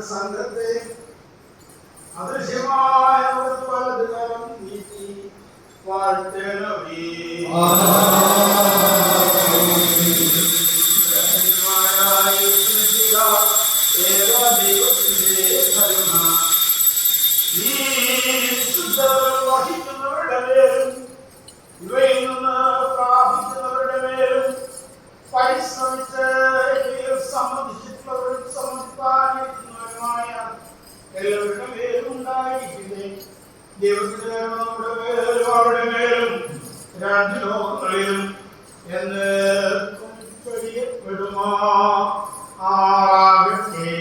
സംഘത്തെ അദൃശ്യമായ വലതുകാലം നീട്ടി വാഴ്ത്തണമേ. വഹിക്കുന്നവരുടെ മേലും ഇവയിൽ നിന്ന് പ്രാപിക്കുന്നവരുടെ മേലും പരിശ്രമിച്ച് സമ്മതിച്ചിട്ടുള്ളവരും സമ്മതിപ്പാനിരിക്കുന്നവരുമായ എല്ലാവരുടെ മേലും ഉണ്ടായിരിക്കുന്നേ. ദൈവത്തിന്റെ നമ്മുടെ മേലും അവരുടെ മേലും രണ്ട് ലോകങ്ങളിലും എന്ന് പെടുമാ ആകട്ടെ.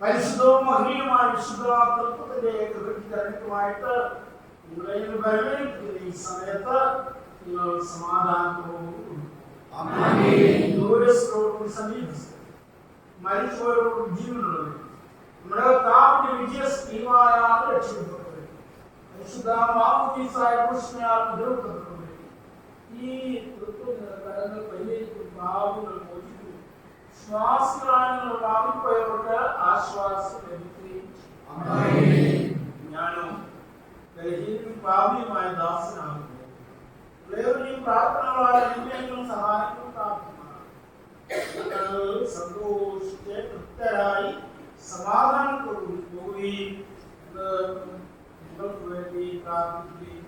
പരിശുദ്ധവും മഹനീയമായ വിശുദ്ധാത്മത്തിന്റെ കൃത്യമായിട്ട് നിങ്ങളെ വരവേൽക്കുന്ന ഈ സമയത്ത് നിങ്ങൾ സമാധാനത്തോടും ദൂരസ്ഥരോടും സമീപിച്ച് മരിച്ചവരോടും ജീവനുള്ളവരും നമ്മുടെ താവിന്റെ വിജയസ്ത്രീമായാണ് രക്ഷപ്പെട്ടത്. പരിശുദ്ധ മാമോദീസായ പുരുഷനാൽ മുദ്രപ്പെട്ടത് ഈ കടങ്ങൾ പരിഹരിക്കും പാപങ്ങൾ മോചിക്കും ശ്വാസങ്ങളാണ് പാപിപ്പോയവർക്ക് ആശ്വാസം ലഭിക്കുകയും ഞാനും പാപിയുമായ ദാസനാകുന്നു. പ്രാർത്ഥനകളായ സഹായങ്ങളും പ്രാപ്തമാണ്. സന്തോഷിച്ച് തൃപ്തരായി സമാധാനത്തോടുകൂടി പോവുകയും നിങ്ങൾക്ക് വേണ്ടി പ്രാർത്ഥിക്കുകയും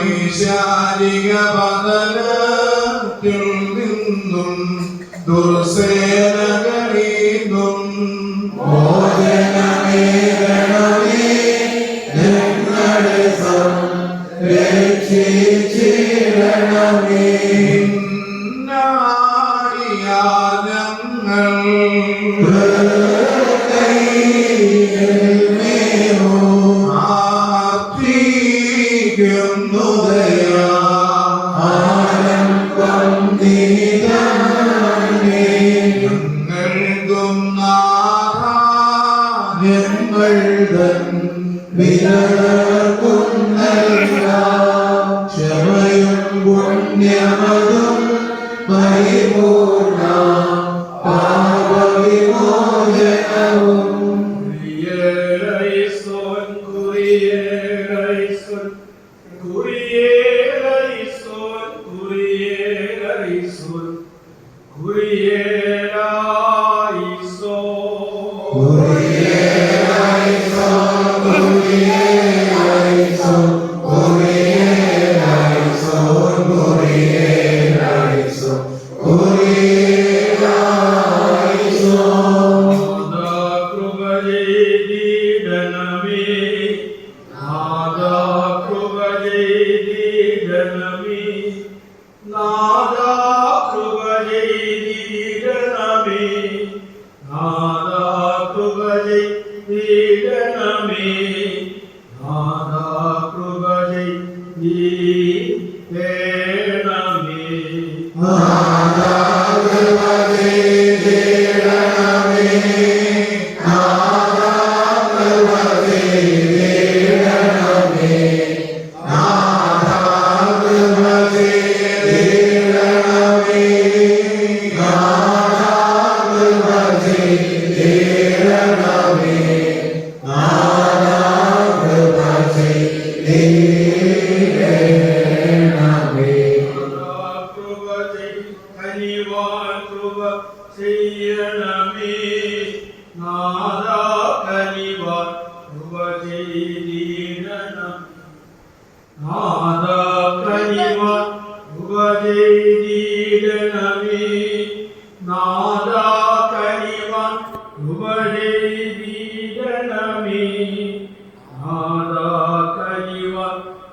വൈശാലിക പതനത്തിൽ നിന്നും ദുർസേനകളിന്നും മോചനമേകണമേ ഞങ്ങളെ സംരക്ഷിച്ചിടണമേ. ക്ഷമയും പുണ്യമതും പരിപൂർണ പാപവിമോചനവും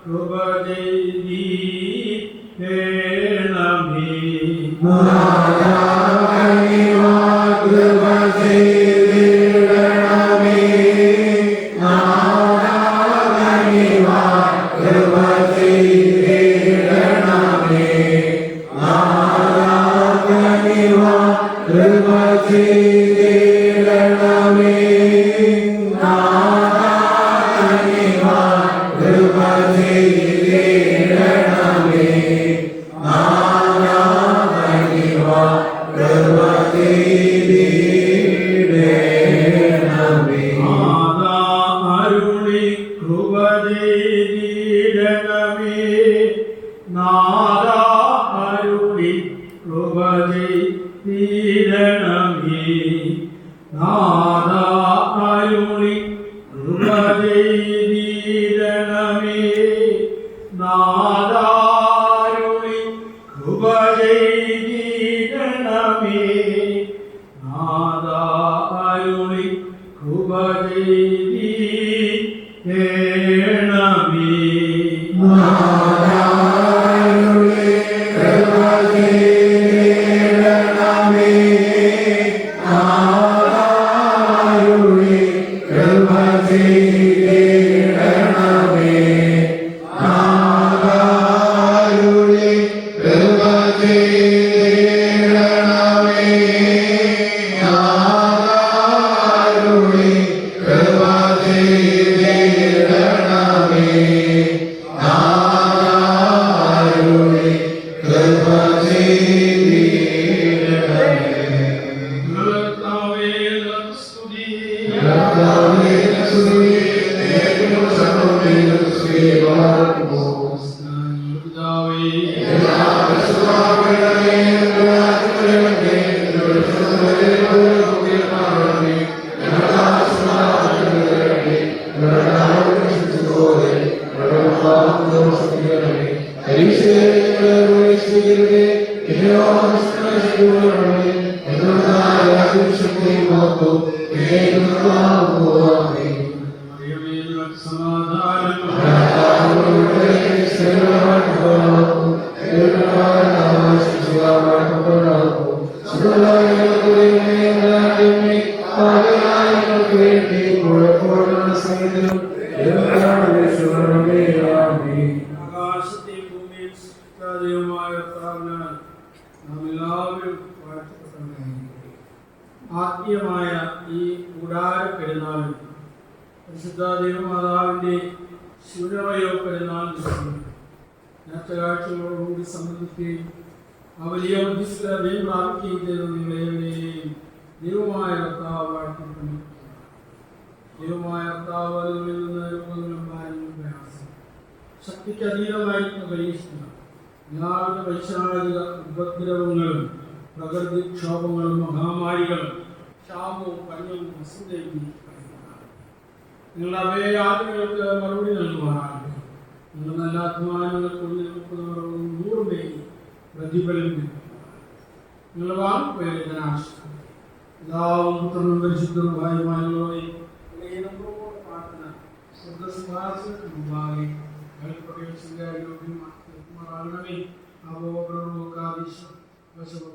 Krupa ആകാശത്തെയും ഭൂമിയും സൃഷ്ടിച്ച ദൈവമായ കർത്താവിനാൽ നാം എല്ലാവരും വാഴ്ത്തപ്പെട്ടവരായിരിക്കട്ടെ. ആത്മീയമായ ഈ കൂടാര പെരുന്നാളിൽ പരിശുദ്ധ ദൈവമാതാവിൻ്റെ ശൂന്യവയോ പെരുന്നാൾ നേർച്ചകാഴ്ചകളോടുകൂടി സംബന്ധിക്കുകയും ആ വലിയ മധ്യസ്ഥതയും പ്രാപിക്കുകയും ചെയ്ത നിങ്ങളെയും ദൈവമായ കർത്താവ് വാഴ്ത്തപ്പെടുന്നു. ദൈവമായ കർത്താവ് നിങ്ങളിൽ നിന്ന് രോഗങ്ങളും ഭാരങ്ങളും പ്രയാസം ശക്തിക്ക് അതീതമായിരിക്കുന്ന പരീക്ഷണം എല്ലാവിധ വൈശാലിക ഉപദ്രവങ്ങളും പ്രകൃതിക്ഷോഭങ്ങളും മഹാമാരികളും ക്ഷാമവും പഞ്ഞവും വസന്തയും നിങ്ങളുടെ അഭയയാത്രകൾക്ക് മറുപടി നൽകുവാനാണ്. നിങ്ങൾ നല്ല അധ്വാനങ്ങൾക്കുള്ളിൽ നിൽക്കുന്നവരും 100 പേര് പ്രതിഫലം നിങ്ങളുടെ വാക്കുപേരെ ആശ്രയിക്കും. എല്ലാവും പുത്രനും പരിശുദ്ധവുമായുള്ളവരെ പ്രാർത്ഥന സ്വർഗസിംഹാസനത്തിന് മുമ്പാകെ യോഗ്യമാകണമേ. അവോകാദീശ വശവ